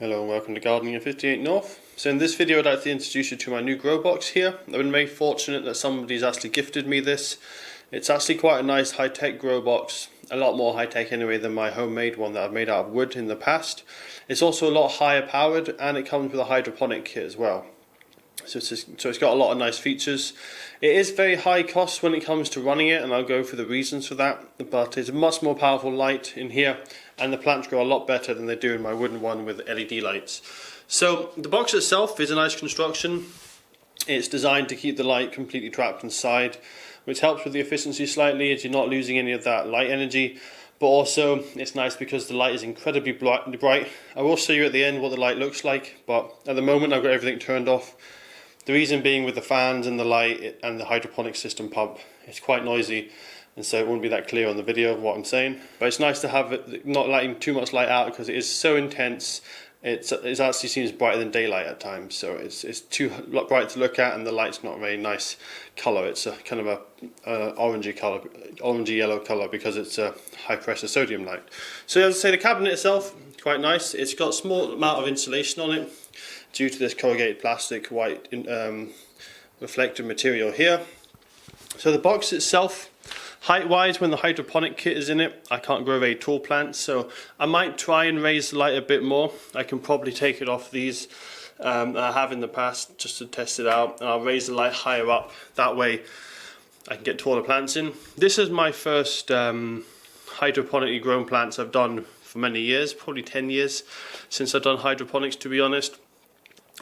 Hello and welcome to Gardening in 58 North. So in this video I'd like to introduce you to my new grow box here. I've been very fortunate that somebody's actually gifted me this. It's actually quite a nice high-tech grow box, a lot more high-tech anyway than my homemade one that I've made out of wood in the past. It's also a lot higher powered and it comes with a hydroponic kit as well. So it's got a lot of nice features. It is very high cost when it comes to running it, and I'll go through the reasons for that, but it's a much more powerful light in here and the plants grow a lot better than they do in my wooden one with LED lights. So the box itself is a nice construction. It's designed to keep the light completely trapped inside, which helps with the efficiency slightly as you're not losing any of that light energy. But also it's nice because the light is incredibly bright. I will show you at the end what the light looks like, but at the moment I've got everything turned off. The reason being with the fans and the light and the hydroponic system pump, it's quite noisy, and so it won't be that clear on the video of what I'm saying. But it's nice to have it not letting too much light out because it is so intense. It actually seems brighter than daylight at times, so it's too bright to look at, and the light's not a very nice colour. It's a kind of a orangey yellow colour because it's a high pressure sodium light. So as I say, the cabinet itself quite nice. It's got a small amount of insulation on it due to this corrugated plastic white reflective material here. So the box itself, height wise, when the hydroponic kit is in it, I can't grow very tall plants, so I might try and raise the light a bit more. I can probably take it off these I have in the past just to test it out, and I'll raise the light higher up, that way I can get taller plants in. This is my first hydroponically grown plants I've done for many years, probably 10 years since I've done hydroponics, to be honest.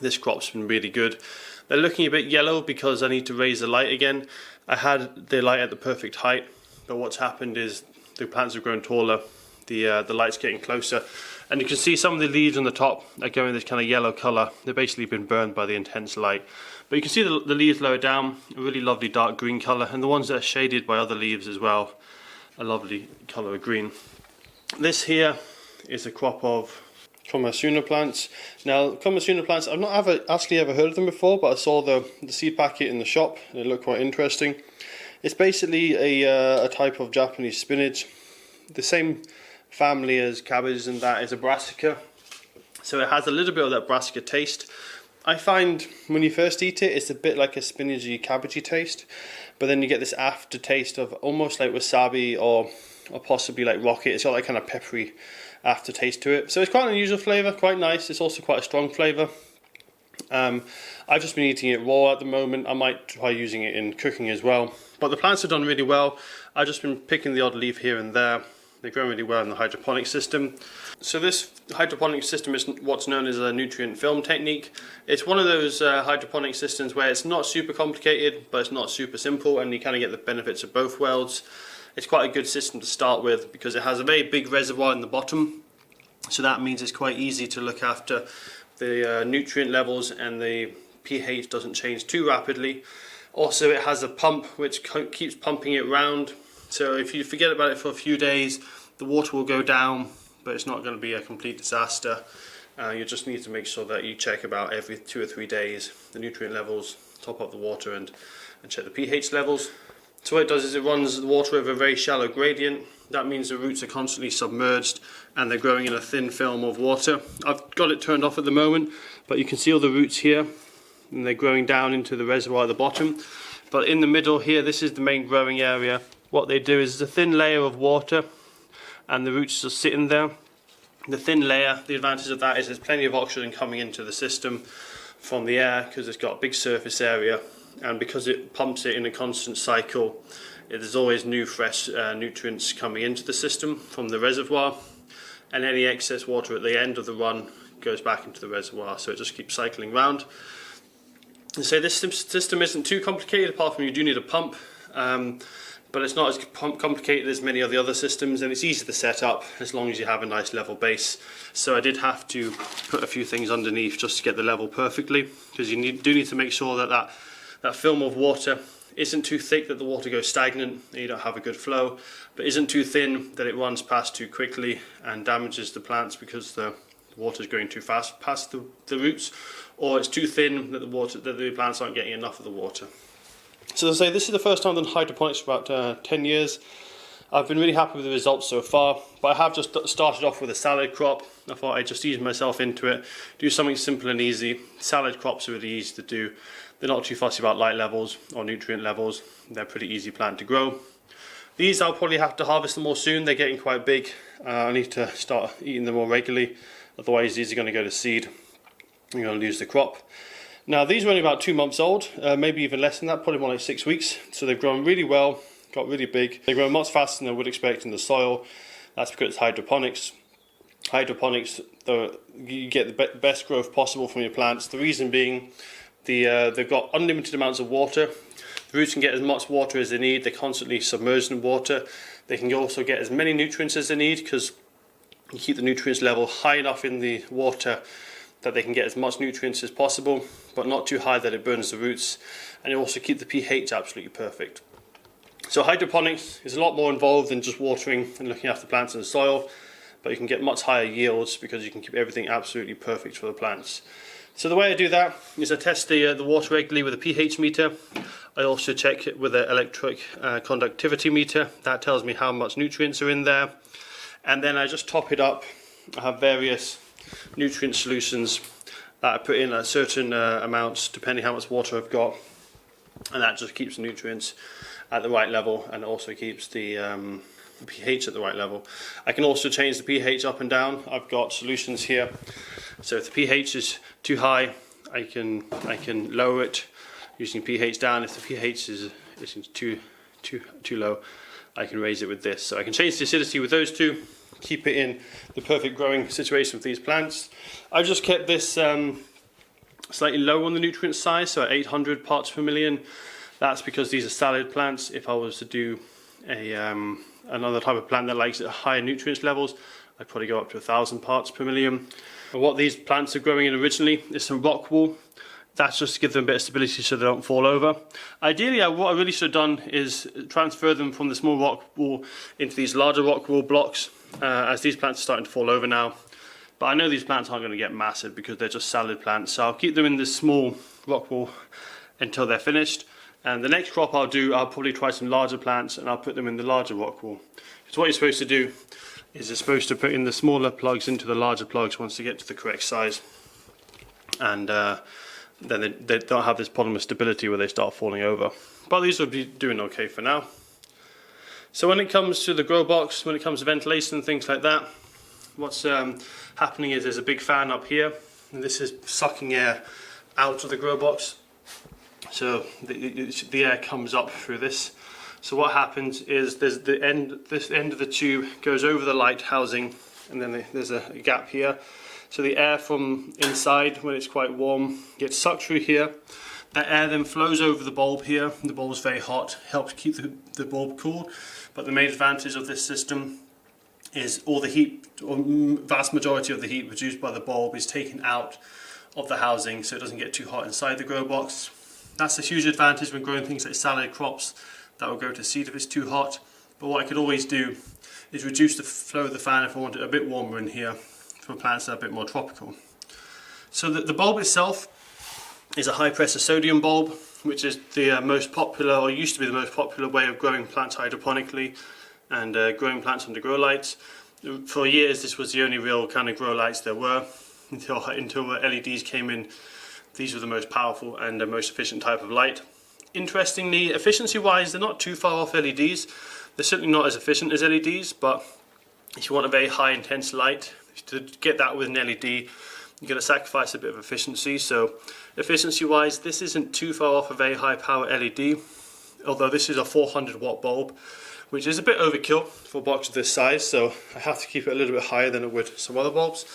This crop's been really good. They're looking a bit yellow because I need to raise the light again. I had the light at the perfect height, but what's happened is the plants have grown taller, the light's getting closer, and you can see some of the leaves on the top are going this kind of yellow colour. They've basically been burned by the intense light. But you can see the leaves lower down, a really lovely dark green colour, and the ones that are shaded by other leaves as well, a lovely colour of green. This here is a crop of Commersuna plants. Now, Commersuna plants, I've not actually ever heard of them before, but I saw the seed packet in the shop and it looked quite interesting. It's basically a type of Japanese spinach, the same family as cabbage, and that is a brassica. So it has a little bit of that brassica taste. I find when you first eat it, it's a bit like a spinachy, cabbagey taste, but then you get this aftertaste of almost like wasabi or possibly like rocket. It's got like kind of peppery aftertaste to it. So it's quite an unusual flavour, quite nice. It's also quite a strong flavour. I've just been eating it raw at the moment. I might try using it in cooking as well. But the plants have done really well. I've just been picking the odd leaf here and there. They're growing really well in the hydroponic system. So this hydroponic system is what's known as a nutrient film technique. It's one of those hydroponic systems where it's not super complicated, but it's not super simple, and you kind of get the benefits of both worlds. It's quite a good system to start with because it has a very big reservoir in the bottom, so that means it's quite easy to look after the nutrient levels, and the pH doesn't change too rapidly. Also, it has a pump which keeps pumping it round, so if you forget about it for a few days, the water will go down, but it's not going to be a complete disaster. You just need to make sure that you check about every 2 or 3 days the nutrient levels, top up the water and check the pH levels. So what it does is it runs the water over a very shallow gradient. That means the roots are constantly submerged and they're growing in a thin film of water. I've got it turned off at the moment, but you can see all the roots here, and they're growing down into the reservoir at the bottom. But in the middle here, this is the main growing area. What they do is a thin layer of water, and the roots are sitting there. The thin layer, the advantage of that is there's plenty of oxygen coming into the system from the air because it's got a big surface area. And because it pumps it in a constant cycle, there's always new fresh nutrients coming into the system from the reservoir, and any excess water at the end of the run goes back into the reservoir, so it just keeps cycling round. And so this system isn't too complicated, apart from you do need a pump, but it's not as complicated as many of the other systems, and it's easy to set up as long as you have a nice level base. So I did have to put a few things underneath just to get the level perfectly, because you do need to make sure that film of water isn't too thick that the water goes stagnant and you don't have a good flow, but isn't too thin that it runs past too quickly and damages the plants because the water is going too fast past the roots, or it's too thin that the plants aren't getting enough of the water. So as I say, this is the first time I've done hydroponics for about 10 years. I've been really happy with the results so far, but I have just started off with a salad crop. I thought I'd just ease myself into it, do something simple and easy. Salad crops are really easy to do. They're not too fussy about light levels or nutrient levels. They're pretty easy plant to grow. These I'll probably have to harvest them more soon. They're getting quite big. I need to start eating them more regularly. Otherwise these are going to go to seed. I'm going to lose the crop. Now these are only about 2 months old, maybe even less than that, probably more like 6 weeks. So they've grown really well, got really big. They grow much faster than I would expect in the soil. That's because it's hydroponics. Hydroponics, you get the best growth possible from your plants. The reason being, they've got unlimited amounts of water. The roots can get as much water as they need. They're constantly submerged in water. They can also get as many nutrients as they need because you keep the nutrients level high enough in the water that they can get as much nutrients as possible, but not too high that it burns the roots. And you also keep the pH absolutely perfect. So hydroponics is a lot more involved than just watering and looking after plants in the soil, but you can get much higher yields because you can keep everything absolutely perfect for the plants. So the way I do that is I test the water regularly with a pH meter. I also check it with an electric conductivity meter. That tells me how much nutrients are in there. And then I just top it up. I have various nutrient solutions that I put in at certain amounts depending how much water I've got. And that just keeps the nutrients at the right level and also keeps the pH at the right level. I can also change the pH up and down. I've got solutions here. So if the pH is too high, I can lower it using pH down. If the pH is too low, I can raise it with this. So I can change the acidity with those two, keep it in the perfect growing situation for these plants. I've just kept this slightly low on the nutrient size, so at 800 parts per million. That's because these are salad plants. If I was to do another type of plant that likes higher nutrients levels, I'd probably go up to 1,000 parts per million. And what these plants are growing in originally is some rock wool. That's just to give them a bit of stability so they don't fall over. Ideally, what I really should have done is transfer them from the small rock wool into these larger rock wool blocks, as these plants are starting to fall over now. But I know these plants aren't going to get massive because they're just salad plants, so I'll keep them in this small rock wool until they're finished. And the next crop I'll probably try some larger plants and I'll put them in the larger rock wool. So what you're supposed to do is you're supposed to put in the smaller plugs into the larger plugs once they get to the correct size. And then they don't have this problem of stability where they start falling over. But these will be doing okay for now. So when it comes to the grow box, when it comes to ventilation and things like that, what's happening is there's a big fan up here, and this is sucking air out of the grow box. So the air comes up through this. So what happens is this end of the tube goes over the light housing, and then there's a gap here. So the air from inside, when it's quite warm, gets sucked through here. That air then flows over the bulb here. The bulb's very hot, helps keep the bulb cool. But the main advantage of this system is all the heat, or vast majority of the heat produced by the bulb, is taken out of the housing so it doesn't get too hot inside the grow box. That's a huge advantage when growing things like salad crops that will go to seed if it's too hot. But what I could always do is reduce the flow of the fan if I want it a bit warmer in here for plants that are a bit more tropical. So the bulb itself is a high pressure sodium bulb, which is the most popular, or used to be the most popular way of growing plants hydroponically and growing plants under grow lights. For years this was the only real kind of grow lights there were, until LEDs came in. These were the most powerful and the most efficient type of light. Interestingly, efficiency wise, they're not too far off LEDs. They're certainly not as efficient as LEDs, but if you want a very high intense light, to get that with an LED, you're going to sacrifice a bit of efficiency. So efficiency wise, this isn't too far off a very high power LED, although this is a 400 watt bulb, which is a bit overkill for a box of this size, so I have to keep it a little bit higher than I would some other bulbs.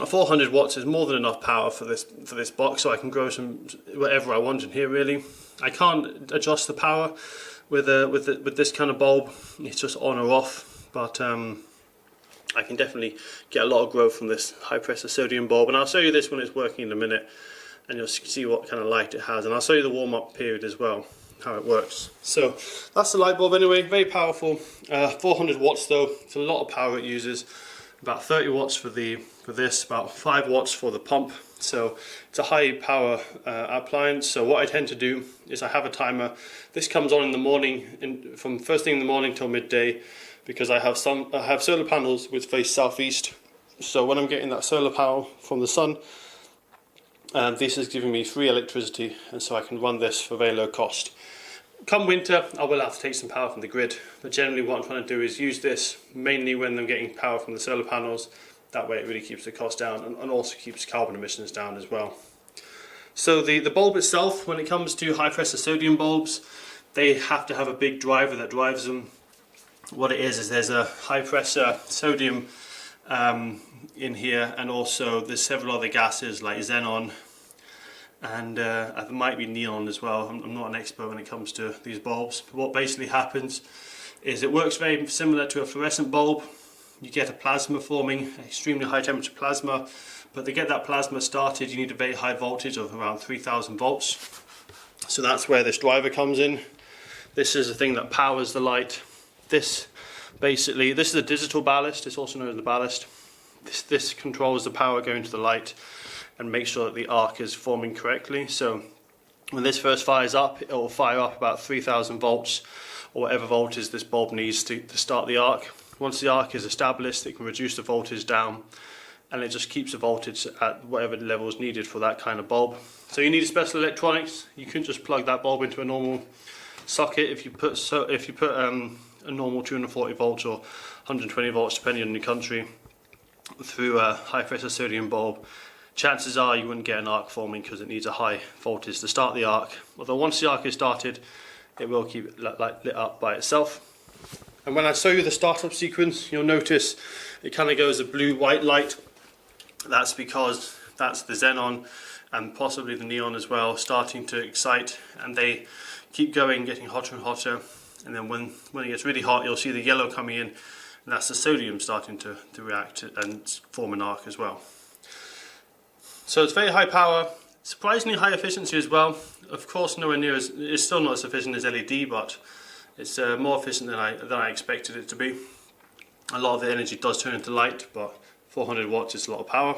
400 watts is more than enough power for this box, so I can grow whatever I want in here really. I can't adjust the power with this kind of bulb. It's just on or off, but I can definitely get a lot of growth from this high pressure sodium bulb, and I'll show you this when it's working in a minute and you'll see what kind of light it has, and I'll show you the warm up period as well, how it works. So that's the light bulb anyway, very powerful. 400 watts though, it's a lot of power it uses. About 30 watts for this, about 5 watts for the pump So it's a high power appliance. So what I tend to do is I have a timer. This comes on in the morning, from first thing in the morning till midday, because I have solar panels which face southeast. So when I'm getting that solar power from the sun, this is giving me free electricity, and so I can run this for very low cost. Come winter, I will have to take some power from the grid, but generally what I'm trying to do is use this mainly when I'm getting power from the solar panels. That way it really keeps the cost down and also keeps carbon emissions down as well. So the bulb itself, when it comes to high pressure sodium bulbs, they have to have a big driver that drives them. What it is there's a high pressure sodium in here, and also there's several other gases like xenon, and there might be neon as well. I'm not an expert when it comes to these bulbs, but what basically happens is it works very similar to a fluorescent bulb. You get a plasma forming, extremely high temperature plasma, but to get that plasma started you need a very high voltage of around 3000 volts. So that's where this driver comes in. This is the thing that powers the light. This is a digital ballast, it's also known as the ballast. This controls the power going to the light and makes sure that the arc is forming correctly. So when this first fires up, it will fire up about 3000 volts or whatever voltage this bulb needs to start the arc. Once the arc is established, it can reduce the voltage down, and it just keeps the voltage at whatever level is needed for that kind of bulb. So you need special electronics. You couldn't just plug that bulb into a normal socket. If you put a normal 240 volts or 120 volts, depending on your country, through a high pressure sodium bulb, chances are you wouldn't get an arc forming because it needs a high voltage to start the arc. Although once the arc is started, it will keep it lit up by itself. And when I show you the startup sequence, you'll notice it kind of goes a blue-white light. That's because that's the xenon and possibly the neon as well starting to excite, and they keep going, getting hotter and hotter. And then when it gets really hot, you'll see the yellow coming in, and that's the sodium starting to react and form an arc as well. So it's very high power, surprisingly high efficiency as well. Of course, nowhere near it's still not as efficient as LED, but it's more efficient than I expected it to be. A lot of the energy does turn into light, but 400 watts is a lot of power.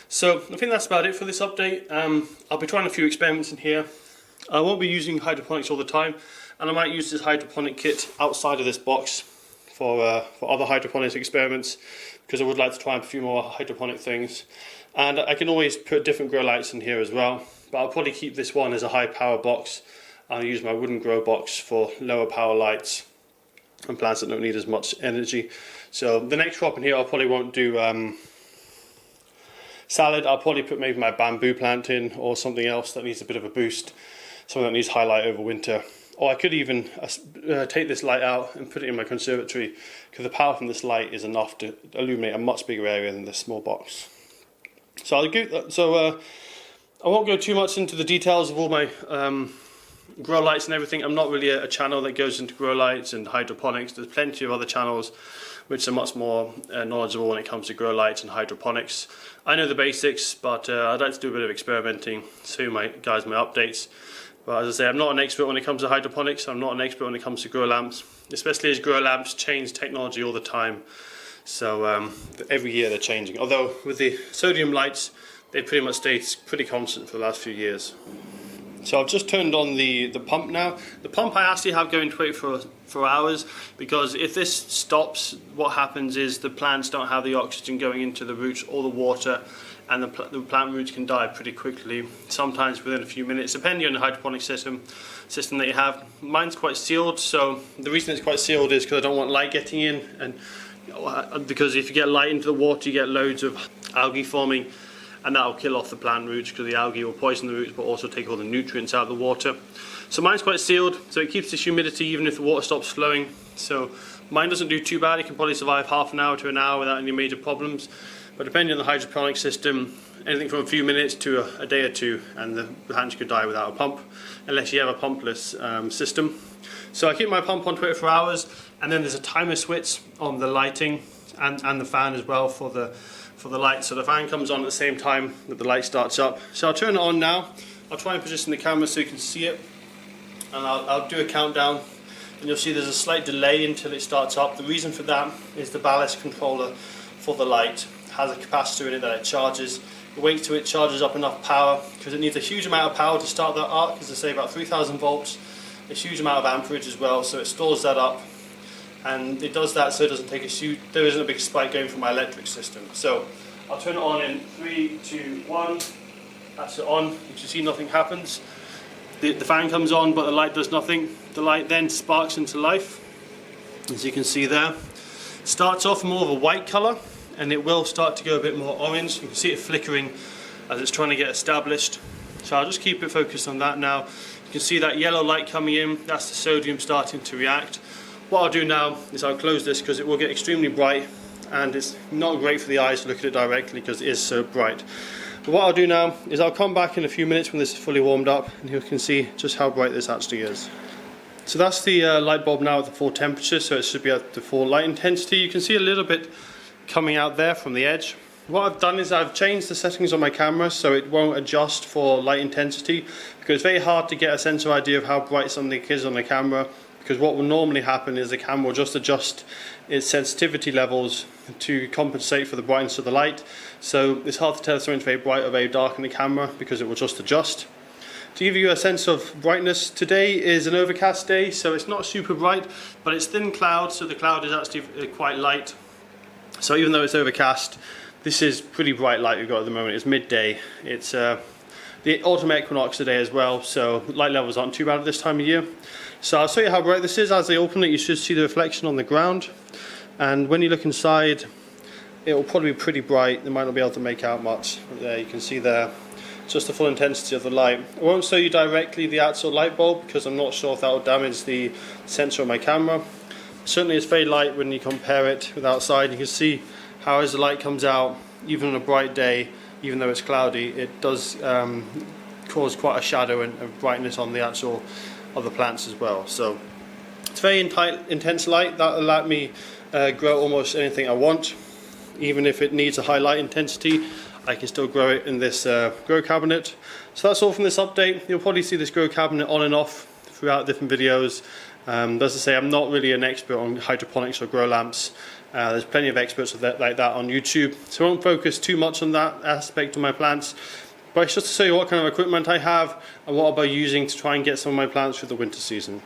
So I think that's about it for this update. I'll be trying a few experiments in here. I won't be using hydroponics all the time, and I might use this hydroponic kit outside of this box for other hydroponics experiments, because I would like to try a few more hydroponic things. And I can always put different grow lights in here as well, but I'll probably keep this one as a high power box. I'll use my wooden grow box for lower power lights and plants that don't need as much energy. So the next crop in here I probably won't do salad. I'll probably put maybe my bamboo plant in, or something else that needs a bit of a boost, something that needs highlight over winter. Or I could even take this light out and put it in my conservatory, because the power from this light is enough to illuminate a much bigger area than this small box. So I won't go too much into the details of all my grow lights and everything. I'm not really a channel that goes into grow lights and hydroponics. There's plenty of other channels which are much more knowledgeable when it comes to grow lights and hydroponics. I know the basics, but I'd like to do a bit of experimenting, show you guys my updates. But as I say, I'm not an expert when it comes to hydroponics. I'm not an expert when it comes to grow lamps, especially as grow lamps change technology all the time. So every year they're changing. Although with the sodium lights, they pretty much stayed pretty constant for the last few years. So I've just turned on the pump now. The pump I actually have going to wait for hours, because if this stops, what happens is the plants don't have the oxygen going into the roots or the water, and the plant roots can die pretty quickly, sometimes within a few minutes, depending on the hydroponic system that you have. Mine's quite sealed, so the reason it's quite sealed is because I don't want light getting in, and because if you get light into the water, you get loads of algae forming, and that will kill off the plant roots, because the algae will poison the roots but also take all the nutrients out of the water. So mine's quite sealed, so it keeps this humidity even if the water stops flowing. So mine doesn't do too bad. It can probably survive half an hour to an hour without any major problems. But depending on the hydroponic system, anything from a few minutes to a day or two, and the plants could die without a pump, unless you have a pumpless system. So I keep my pump on 24 hours, and then there's a timer switch on the lighting and the fan as well for the light. So the fan comes on at the same time that the light starts up. So I'll turn it on now. I'll try and position the camera so you can see it, and I'll do a countdown, and you'll see there's a slight delay until it starts up. The reason for that is the ballast controller for the light has a capacitor in it that it charges. wait till it charges up enough power, because it needs a huge amount of power to start that arc, as I say, about 3000 volts, a huge amount of amperage as well, so it stores that up, and it does that so it doesn't take a huge, there isn't a big spike going from my electric system. So I'll turn it on in 3, 2, 1, that's it on. You can see nothing happens. The fan comes on, but the light does nothing. The light then sparks into life, as you can see there. Starts off more of a white colour, and it will start to go a bit more orange. You can see it flickering as it's trying to get established. So I'll just keep it focused on that now. You can see that yellow light coming in, that's the sodium starting to react. What I'll do now is I'll close this because it will get extremely bright, and it's not great for the eyes to look at it directly because it is so bright. But what I'll do now is I'll come back in a few minutes when this is fully warmed up, and you can see just how bright this actually is. So that's the light bulb now at the full temperature, so it should be at the full light intensity. You can see a little bit coming out there from the edge. What I've done is I've changed the settings on my camera so it won't adjust for light intensity, because it's very hard to get a sense or idea of how bright something is on the camera, because what will normally happen is the camera will just adjust its sensitivity levels to compensate for the brightness of the light. So it's hard to tell if something's very bright or very dark in the camera because it will just adjust. To give you a sense of brightness, today is an overcast day, so it's not super bright, but it's thin cloud, so the cloud is actually quite light. So even though it's overcast, this is pretty bright light we've got at the moment. It's midday. It's the autumn equinox today as well, so light levels aren't too bad at this time of year. So I'll show you how bright this is. As I open it, you should see the reflection on the ground, and when you look inside, it will probably be pretty bright. You might not be able to make out much. But there you can see there just the full intensity of the light. I won't show you directly the actual light bulb because I'm not sure if that will damage the sensor on my camera. Certainly it's very light when you compare it with outside. You can see how as the light comes out, even on a bright day, even though it's cloudy, it does cause quite a shadow and brightness on the actual of the plants as well. So it's very intense light that will let me grow almost anything I want. Even if it needs a high light intensity, I can still grow it in this grow cabinet. So that's all from this update. You'll probably see this grow cabinet on and off throughout different videos. As I say, I'm not really an expert on hydroponics or grow lamps. There's plenty of experts like that on YouTube, so I won't focus too much on that aspect of my plants. But it's just to show you what kind of equipment I have and what I'll be using to try and get some of my plants through the winter season.